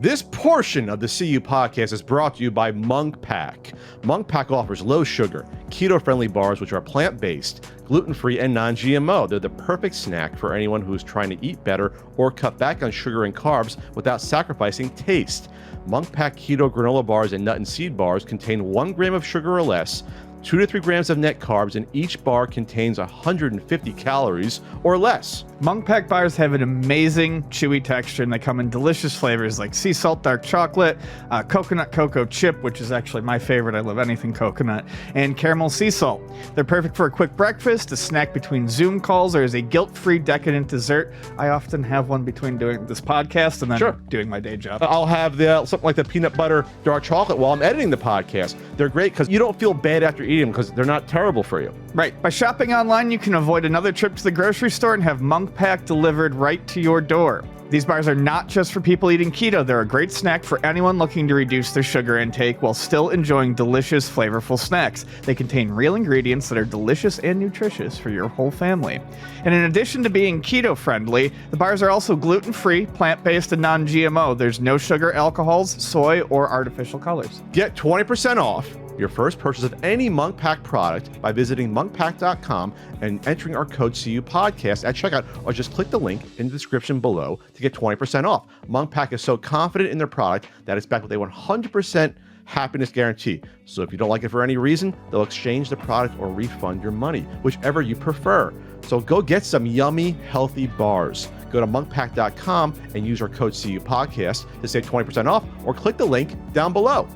This portion of the CU podcast is brought to you by Munk Pack. Munk Pack offers low sugar, keto-friendly bars which are plant-based, gluten-free, and non-GMO. They're the perfect snack for anyone who's trying to eat better or cut back on sugar and carbs without sacrificing taste. Munk Pack keto granola bars and nut and seed bars contain 1 gram of sugar or less, 2 to 3 grams of net carbs, and each bar contains 150 calories or less. Munk Pack bars have an amazing chewy texture, and they come in delicious flavors like sea salt dark chocolate, coconut cocoa chip, which is actually my favorite. I love anything coconut, and caramel sea salt. They're perfect for a quick breakfast, a snack between Zoom calls, or as a guilt-free decadent dessert. I often have one between doing this podcast and then doing my day job. I'll have something like the peanut butter dark chocolate while I'm editing the podcast. They're great because you don't feel bad after eating them because they're not terrible for you. Right. By shopping online, you can avoid another trip to the grocery store and have Munk Pack delivered right to your door. These bars are not just for people eating keto. They're a great snack for anyone looking to reduce their sugar intake while still enjoying delicious, flavorful snacks. They contain real ingredients that are delicious and nutritious for your whole family. And in addition to being keto-friendly, the bars are also gluten-free, plant-based, and non-GMO. There's no sugar, alcohols, soy, or artificial colors. Get 20% off your first purchase of any Munk Pack product by visiting monkpack.com and entering our code CU podcast at checkout, or just click the link in the description below to get 20% off. Munk Pack is so confident in their product that it's backed with a 100% happiness guarantee. So if you don't like it for any reason, they'll exchange the product or refund your money, whichever you prefer. So go get some yummy, healthy bars. Go to monkpack.com and use our code CU podcast to save 20% off, or click the link down below.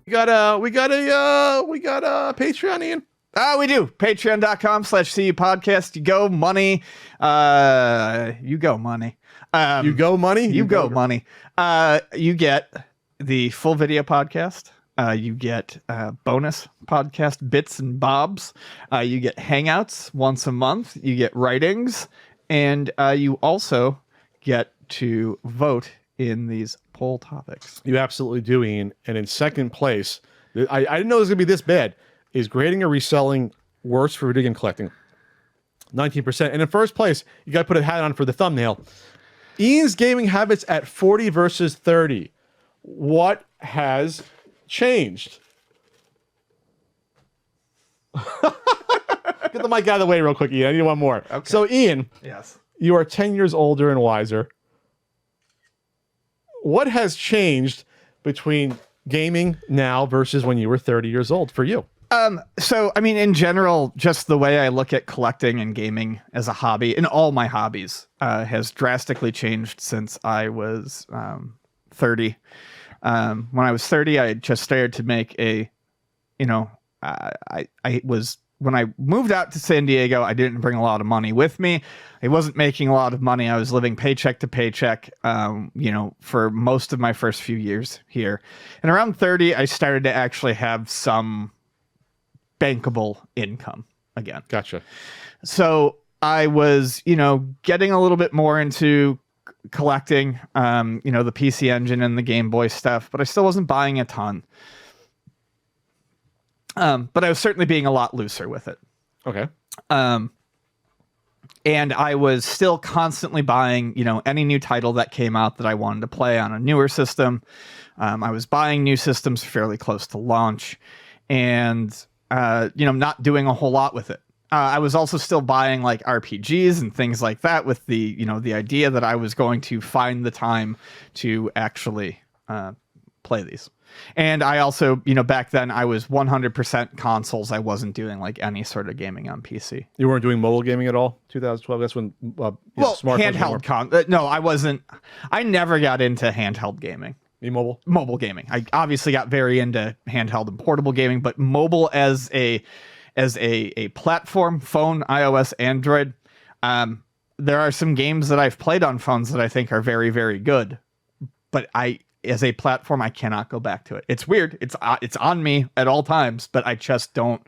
We got a Patreon, Ian. We do. Patreon.com/CU podcast. You go money. You go money. You go money. You go money. You get the full video podcast. You get bonus podcast bits and bobs. You get hangouts once a month. You get writings, and you also get to vote in these poll topics. You absolutely do, Ian. And in second place, I didn't know it was going to be this bad, is grading or reselling worse for video game collecting. 19%. And in first place, you got to put a hat on for the thumbnail. Ian's gaming habits at 40 versus 30. What has changed? Get the mic out of the way real quick, Ian. I need one more. Okay. So, Ian, yes, you are 10 years older and wiser. What has changed between gaming now versus when you were 30 years old for you? So, I mean, in general, just the way I look at collecting and gaming as a hobby, and all my hobbies, has drastically changed since I was 30. When I was 30, I had just started to make when I moved out to San Diego, I didn't bring a lot of money with me. I wasn't making a lot of money. I was living paycheck to paycheck, for most of my first few years here. And around 30, I started to actually have some bankable income again. Gotcha. So I was, getting a little bit more into collecting, the PC Engine and the Game Boy stuff, but I still wasn't buying a ton. But I was certainly being a lot looser with it. Okay. And I was still constantly buying, any new title that came out that I wanted to play on a newer system. I was buying new systems fairly close to launch and, not doing a whole lot with it. I was also still buying like RPGs and things like that with the, the idea that I was going to find the time to actually play these. And I also, back then I was 100% consoles. I wasn't doing like any sort of gaming on PC. You weren't doing mobile gaming at all? 2012, that's when smart handheld no, I wasn't. I never got into handheld gaming. Mobile gaming. I obviously got very into handheld and portable gaming, but mobile as a platform, phone, iOS, Android. There are some games that I've played on phones that I think are very, very good, but as a platform, I cannot go back to it. It's weird. It's on me at all times, but I just don't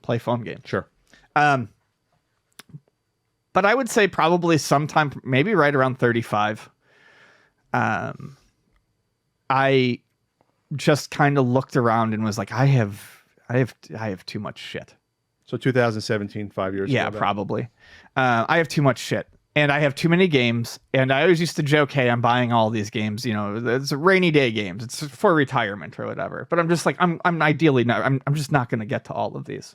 play phone games. Sure. But I would say probably sometime, maybe right around 35. I just kind of looked around and was like, I have too much shit. So 2017, 5 years ago. Yeah, probably. I have too much shit. and I have too many games. And I always used to joke, hey, I'm buying all these games. You know, it's rainy day games. It's for retirement or whatever. But I'm just like, I'm ideally not. I'm just not going to get to all of these.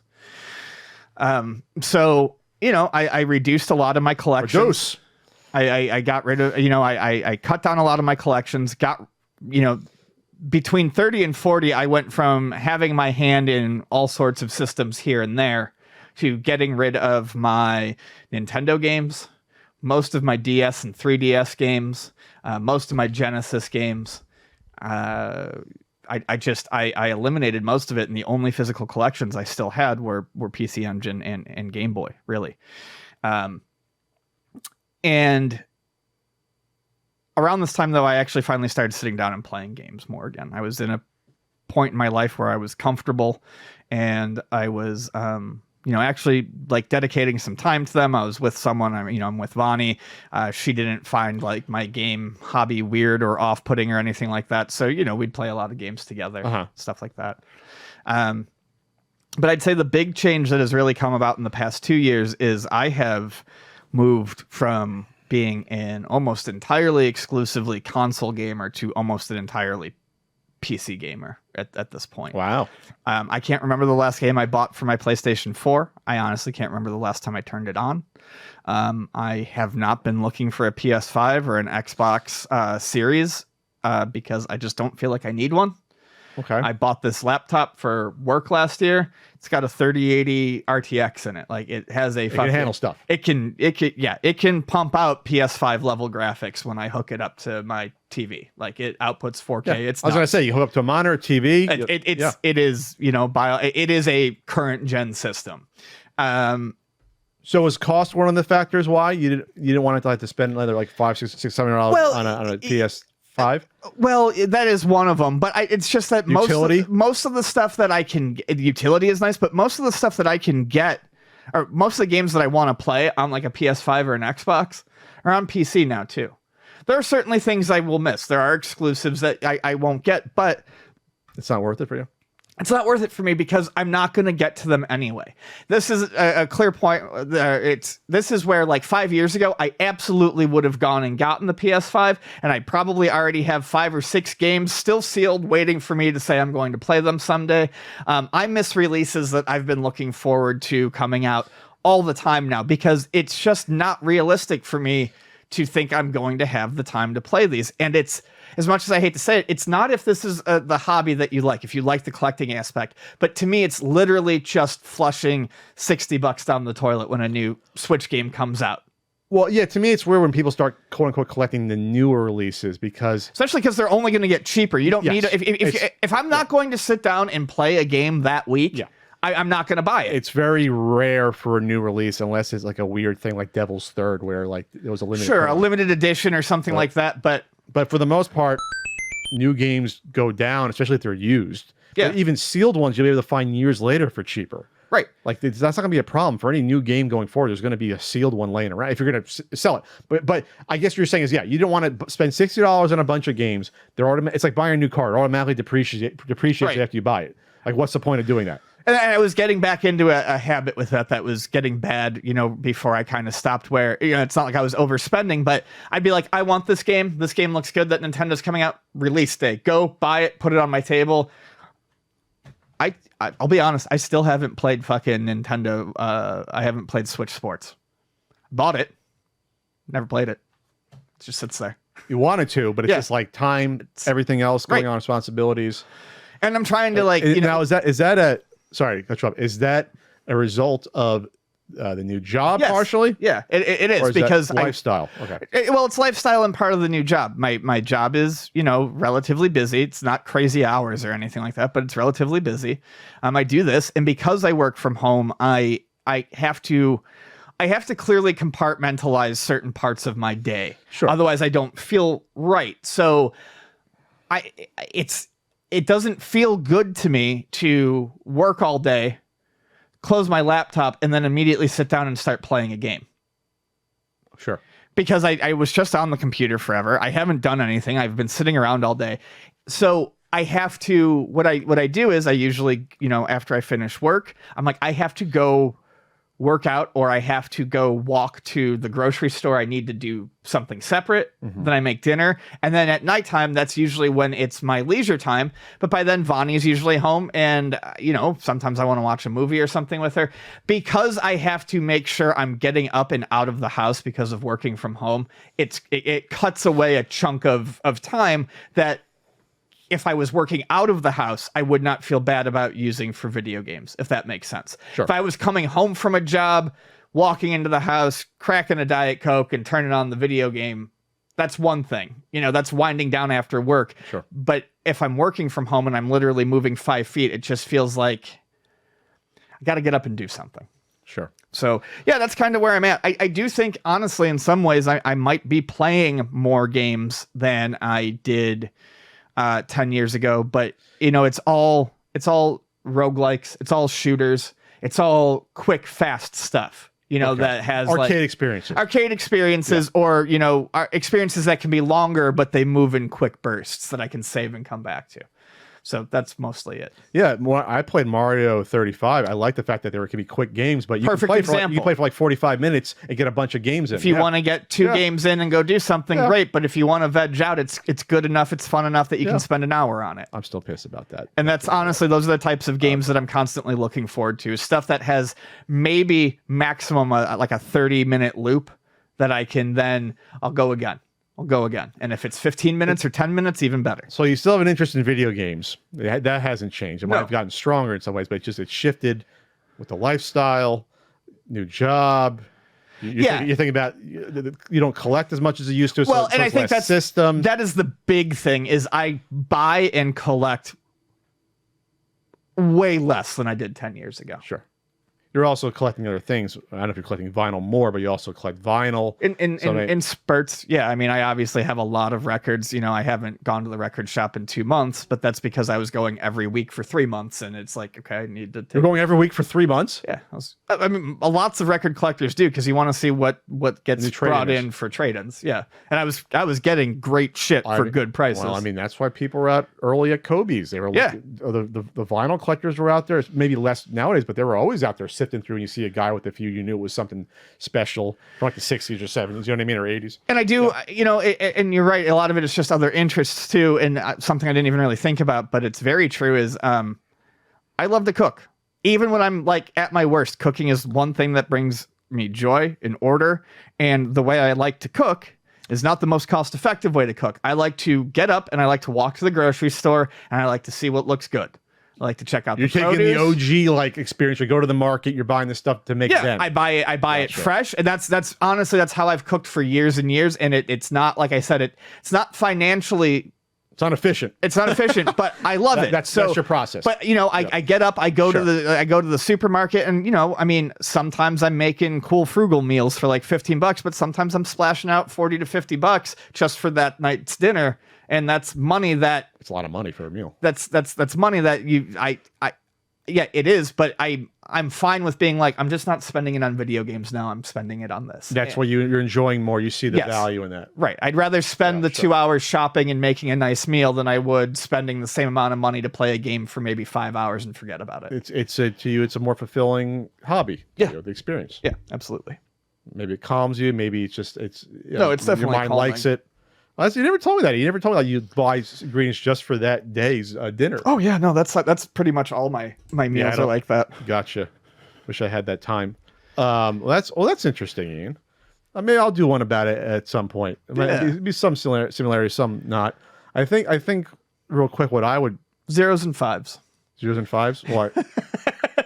So you know, I reduced a lot of my collections. I got rid of, you know, I cut down a lot of my collections. Got, you know, between 30 and 40, I went from having my hand in all sorts of systems here and there to getting rid of my Nintendo games, most of my DS and 3DS games, most of my Genesis games. I eliminated most of it, and the only physical collections I still had were PC Engine and Game Boy, really. And around this time, though, I actually finally started sitting down and playing games more again. I was in a point in my life where I was comfortable, and I was, you know, actually like dedicating some time to them. I was with someone, I'm with Vani. She didn't find like my game hobby weird or off-putting or anything like that. So, you know, we'd play a lot of games together, stuff like that. But I'd say the big change that has really come about in the past 2 years is I have moved from being an almost entirely exclusively console gamer to almost an entirely PC gamer at this point. Wow. I can't remember the last game I bought for my PlayStation 4. I honestly can't remember the last time I turned it on. I have not been looking for a PS5 or an Xbox Series because I just don't feel like I need one. Okay. I bought this laptop for work last year. It's got a 3080 RTX in it. Like it has a. It can handle stuff. It can pump out PS5 level graphics when I hook it up to my TV. Like it outputs 4K. Yeah. It's. I was going to say you hook up to a monitor, TV. It is, you know, it is a current gen system. So was cost one of the factors why you didn't want to spend another like $500-$700 on a PS5? Well, that is one of them, but it's just that most of the stuff that I can get, utility is nice, but most of the stuff that I can get, or most of the games that I want to play on like a PS5 or an Xbox are on PC now too. There are certainly things I will miss. There are exclusives that I won't get, but it's not worth it for you. It's not worth it for me because I'm not going to get to them anyway. This is a clear point. This is where like 5 years ago, I absolutely would have gone and gotten the PS5, and I probably already have 5 or 6 games still sealed, waiting for me to say I'm going to play them someday. I miss releases that I've been looking forward to coming out all the time now because it's just not realistic for me to think I'm going to have the time to play these. And it's, as much as I hate to say it, it's not if this is the hobby that you like, if you like the collecting aspect. But to me, it's literally just flushing $60 down the toilet when a new Switch game comes out. Well, yeah, to me, it's weird when people start quote unquote collecting the newer releases especially because they're only going to get cheaper. You don't need if I'm not going to sit down and play a game that week. I'm not going to buy it. It's very rare for a new release unless it's like a weird thing like Devil's Third where like it was a limited a limited edition or something like that. But for the most part, new games go down, especially if they're used. Yeah. But even sealed ones you'll be able to find years later for cheaper. Right. Like that's not going to be a problem for any new game going forward. There's going to be a sealed one laying around if you're going to sell it. But I guess what you're saying is, yeah, you don't want to spend $60 on a bunch of games. It's like buying a new car. It automatically depreciates right. after you buy it. Like, what's the point of doing that? And I was getting back into a habit with that was getting bad, you know, before I kind of stopped where, you know, it's not like I was overspending, but I'd be like, I want this game. This game looks good that Nintendo's coming out. Release day. Go buy it, put it on my table. I'll be honest, I still haven't played fucking Nintendo. I haven't played Switch Sports. Bought it. Never played it. It just sits there. You wanted to, but it's just like time, everything else going on, responsibilities. And I'm trying to like, you know. Now, is that a, sorry to cut you off, is that a result of the new job partially? Yeah, it is, or is because that lifestyle. Well, it's lifestyle and part of the new job. My job is, you know, relatively busy. It's not crazy hours or anything like that, but it's relatively busy. I do this, and because I work from home, I have to clearly compartmentalize certain parts of my day. Sure. Otherwise, I don't feel right. So it doesn't feel good to me to work all day, close my laptop, and then immediately sit down and start playing a game. Sure. Because I was just on the computer forever. I haven't done anything. I've been sitting around all day. So I have to, what I do is I usually, you know, after I finish work, I'm like, I have to go work out or I have to go walk to the grocery store, I need to do something separate. Then I make dinner. And then at nighttime, that's usually when it's my leisure time. But by then, Vonnie's usually home. And, sometimes I want to watch a movie or something with her. Because I have to make sure I'm getting up and out of the house because of working from home, it cuts away a chunk of time that if I was working out of the house, I would not feel bad about using for video games, if that makes sense. Sure. If I was coming home from a job, walking into the house, cracking a Diet Coke and turning on the video game, that's one thing. That's winding down after work. Sure. But if I'm working from home and I'm literally moving 5 feet, it just feels like I got to get up and do something. Sure. So, yeah, that's kind of where I'm at. I do think, honestly, in some ways, I might be playing more games than I did 10 years ago, but it's all roguelikes, it's all shooters, it's all quick, fast stuff, that has arcade experiences, or experiences that can be longer, but they move in quick bursts that I can save and come back to. So that's mostly it. Yeah, I played Mario 35. I like the fact that there can be quick games, but you can play for like 45 minutes and get a bunch of games in. If you want to get two games in and go do something, great. But if you want to veg out, it's good enough, it's fun enough that you can spend an hour on it. I'm still pissed about that. And that's honestly, those are the types of games that I'm constantly looking forward to. Stuff that has maybe maximum like a 30-minute loop that I can then, I'll go again. And if it's 15 minutes or 10 minutes, even better. So you still have an interest in video games. That hasn't changed. It might have gotten stronger in some ways, but it's shifted with the lifestyle, new job. You're thinking about, you don't collect as much as you used to. Well, and I think that is the big thing, is I buy and collect way less than I did 10 years ago. Sure. You're also collecting other things. I don't know if you're collecting vinyl more, but you also collect vinyl. In spurts, yeah. I mean, I obviously have a lot of records. I haven't gone to the record shop in 2 months, but that's because I was going every week for 3 months, and it's like, okay, I need to. You're going every week for 3 months? Yeah, I mean, lots of record collectors do, because you want to see what gets brought in for trade-ins. Yeah, and I was getting great shit for good prices. Well, I mean, that's why people were out early at Hobbies. They were the vinyl collectors were out there. Maybe less nowadays, but they were always out there sifting through, and you see a guy with a few, you knew it was something special from like the 60s or 70s, you know what I mean, or 80s. And I do, and you're right, a lot of it is just other interests too, and something I didn't even really think about, but it's very true, is I love to cook. Even when I'm like at my worst, cooking is one thing that brings me joy and order, and the way I like to cook is not the most cost-effective way to cook. I like to get up and I like to walk to the grocery store, and I like to see what looks good. I like to check out the produce. You're taking the OG like experience. You go to the market, you're buying the stuff to make them. I buy it fresh, and that's honestly, that's how I've cooked for years and years. And it's not, like I said, it's not financially. It's not efficient. It's not efficient, but I love it. That's your process. But I get up, I go to the supermarket, and I mean, sometimes I'm making cool frugal meals for like $15, but sometimes I'm splashing out $40 to $50 just for that night's dinner. And that's money that it's a lot of money for a meal. That's money that it is, but I'm fine with being like, I'm just not spending it on video games now. I'm spending it on this. That's what you're enjoying more. You see the value in that. Right. I'd rather spend the 2 hours shopping and making a nice meal than I would spending the same amount of money to play a game for maybe 5 hours and forget about it. To you, it's a more fulfilling hobby. Yeah. The experience. Yeah, absolutely. Maybe it calms you. Maybe it's just, it's definitely your mind calming. Likes it. You never told me that. You never told me that you buy ingredients just for that day's dinner. Oh yeah, no, that's pretty much all my meals are like that. Gotcha. Wish I had that time. That's interesting, Ian. Maybe I'll do one about it at some point. There'd be some similarities, some not. I think real quick, what I would zeros and fives. Zeros and fives. What?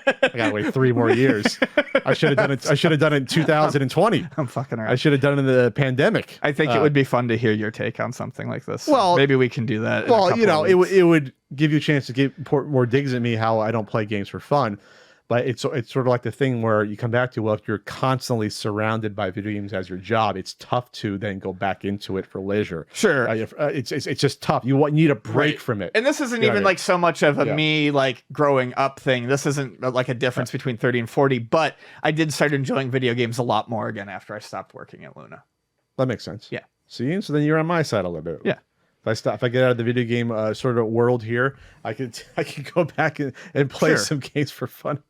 I gotta wait 3 more years. I should have done it. I should have done it in 2020. I'm fucking around. I should have done it in the pandemic. I think it would be fun to hear your take on something like this. Well, maybe we can do that. Well, it would give you a chance to get more digs at me how I don't play games for fun. But it's sort of like the thing where you come back to, well, if you're constantly surrounded by video games as your job, it's tough to then go back into it for leisure. Sure. It's just tough. You need a break from it. And this isn't even like so much of a me like growing up thing. This isn't like a difference between 30 and 40, but I did start enjoying video games a lot more again after I stopped working at Luna. That makes sense. Yeah. See, so then you're on my side a little bit. Yeah. If I get out of the video game sort of world here, I can go back and play some games for fun.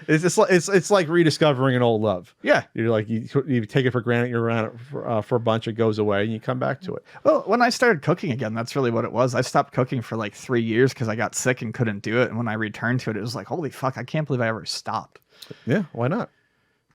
It's like rediscovering an old love. Yeah. You're like you take it for granted. You're around it for a bunch. It goes away, and you come back to it. Well, when I started cooking again, that's really what it was. I stopped cooking for like 3 years because I got sick and couldn't do it. And when I returned to it, it was like, holy fuck, I can't believe I ever stopped. Yeah, why not?